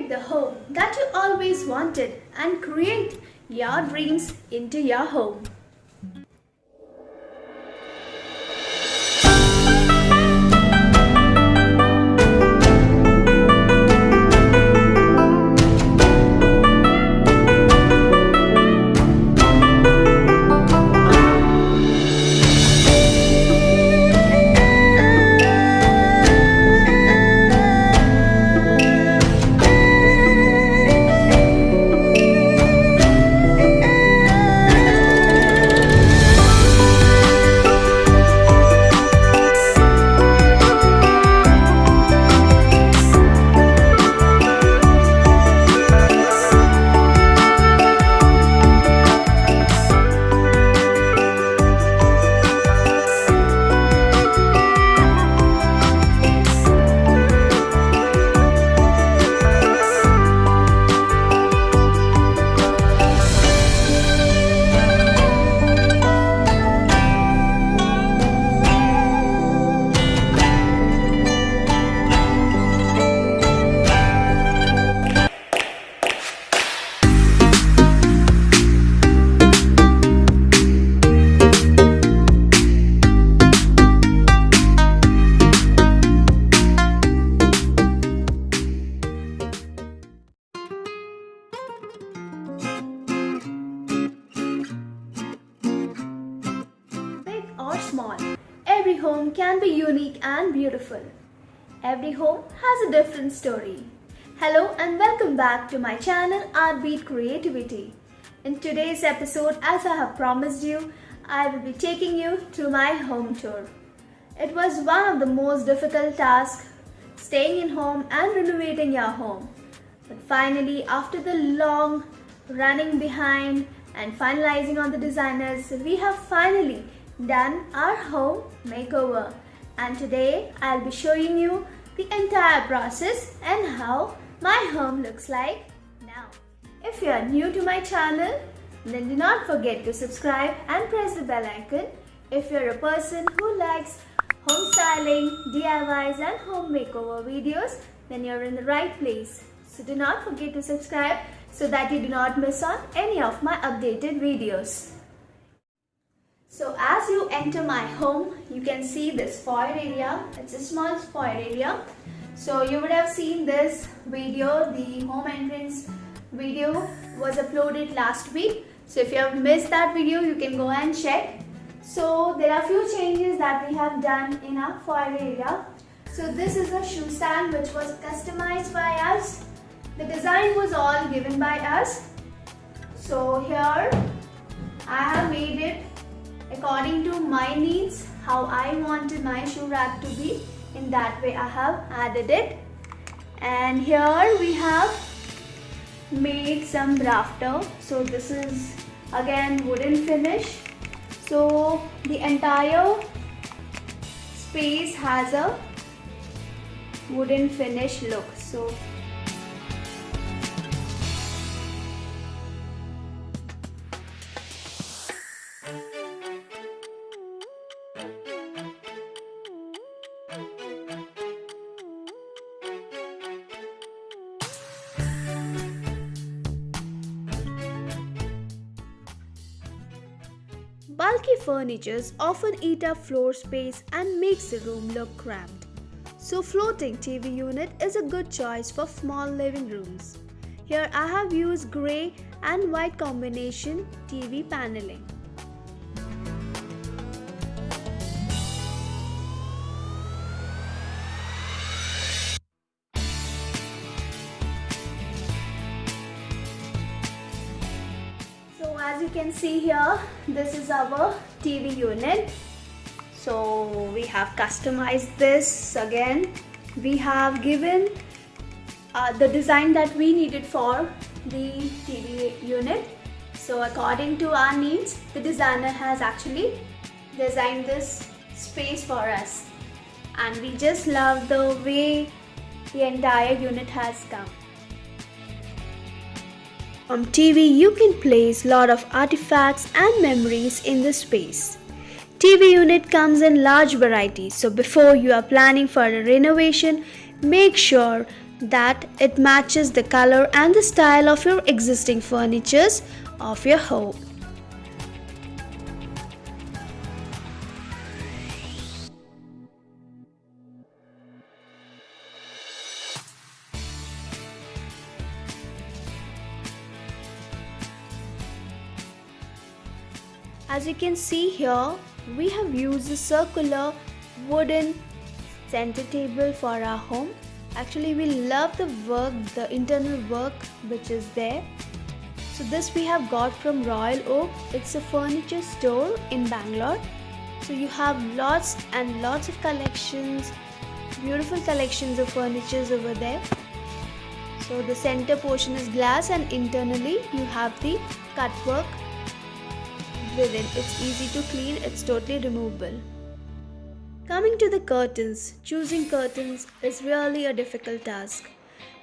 Make the home that you always wanted and create your dreams into your home. Or small, every home can be unique and beautiful. Every home has a different story. Hello and welcome back to my channel Artbeat Creativity. In today's episode, as I have promised you, I will be taking you to my home tour. It was one of the most difficult tasks, staying in home and renovating your home. But finally, after the long running behind and finalizing on the designers, we have finally done our home makeover, and today I'll be showing you the entire process and how my home looks like now. If you are new to my channel, then do not forget to subscribe and press the bell icon. If you're a person who likes home styling, DIYs and home makeover videos, then you're in the right place. So do not forget to subscribe so that you do not miss on any of my updated videos. So as you enter my home, you can see this foyer area. It's a small foyer area. So you would have seen this video, the home entrance video was uploaded last week. So if you have missed that video, you can go and check. So there are few changes that we have done in our foyer area. So this is a shoe stand which was customized by us. The design was all given by us. So here I have made it according to my needs, how I wanted my shoe rack to be. In that way I have added it. And here we have made some rafter. So this is again wooden finish. So the entire space has a wooden finish look. So bulky furnitures often eat up floor space and makes the room look cramped. So floating TV unit is a good choice for small living rooms. Here I have used grey and white combination TV paneling. As you can see here, this is our TV unit. So we have customized this again. We have given the design that we needed for the TV unit. So according to our needs, the designer has actually designed this space for us. And we just love the way the entire unit has come. On TV, you can place lot of artifacts and memories in the space. TV unit comes in large variety, so before you are planning for a renovation, make sure that it matches the color and the style of your existing furnitures of your home. As you can see here, we have used a circular wooden center table for our home. Actually, we love the work, the internal work which is there. So this we have got from Royal Oak. It's a furniture store in Bangalore. So you have lots and lots of collections, beautiful collections of furnitures over there. So the center portion is glass and internally you have the cut work within. It's easy to clean, it's totally removable. Coming to the curtains, choosing curtains is really a difficult task.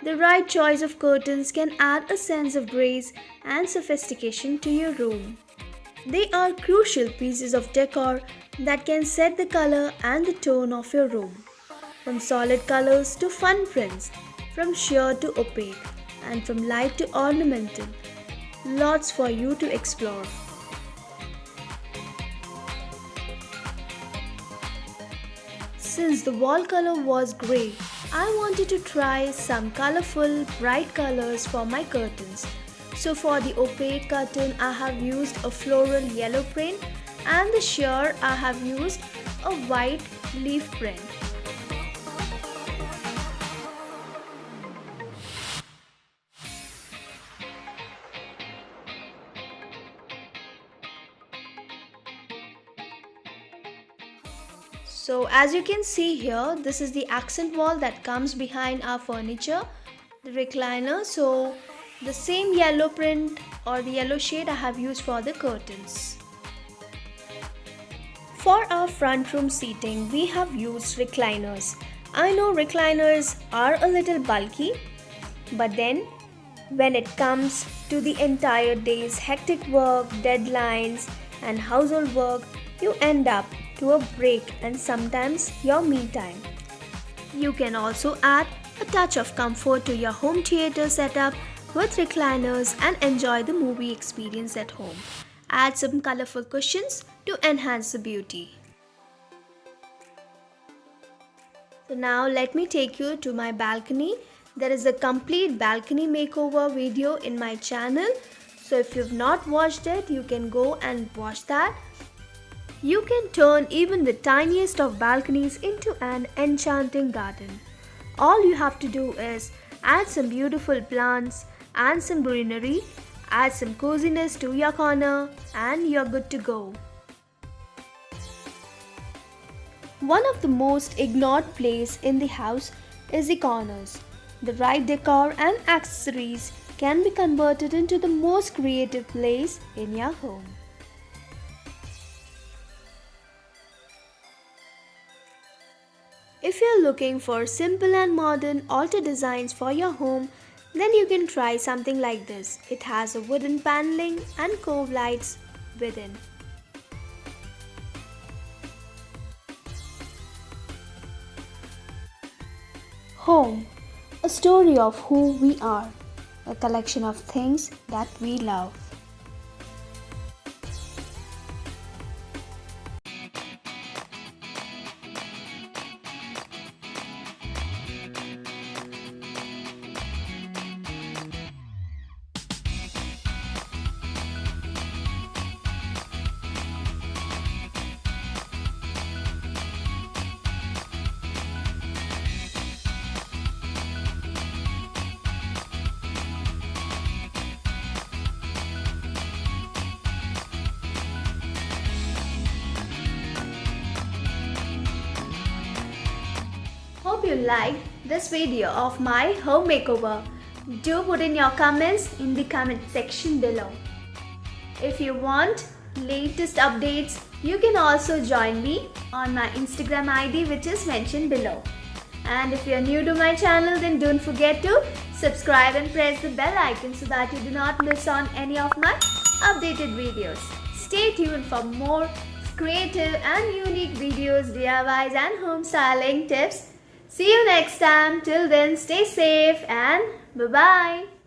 The right choice of curtains can add a sense of grace and sophistication to your room. They are crucial pieces of decor that can set the color and the tone of your room. From solid colors to fun prints, from sheer to opaque, and from light to ornamental. Lots for you to explore. Since the wall color was grey, I wanted to try some colorful, bright colors for my curtains. So for the opaque curtain, I have used a floral yellow print, and the sheer I have used a white leaf print. So as you can see here, this is the accent wall that comes behind our furniture, the recliner. So the same yellow print or the yellow shade I have used for the curtains. For our front room seating, we have used recliners. I know recliners are a little bulky, but then when it comes to the entire day's hectic work, deadlines and household work, you end up to a break and sometimes your me time. You can also add a touch of comfort to your home theater setup with recliners and enjoy the movie experience at home. Add some colorful cushions to enhance the beauty. So now let me take you to my balcony. There is a complete balcony makeover video in my channel. So if you've not watched it, you can go and watch that. You can turn even the tiniest of balconies into an enchanting garden. All you have to do is add some beautiful plants and some greenery, add some coziness to your corner, and you're good to go. One of the most ignored places in the house is the corners. The right decor and accessories can be converted into the most creative place in your home. If you're looking for simple and modern altar designs for your home, then you can try something like this. It has a wooden paneling and cove lights within. Home, a story of who we are, a collection of things that we love. Hope you liked this video of my home makeover. Do put in your comments in the comment section below. If you want latest updates, you can also join me on my Instagram ID, which is mentioned below. And if you're new to my channel, then don't forget to subscribe and press the bell icon so that you do not miss on any of my updated videos. Stay tuned for more creative and unique videos, DIYs and home styling tips. See you next time. Till then, stay safe and bye-bye.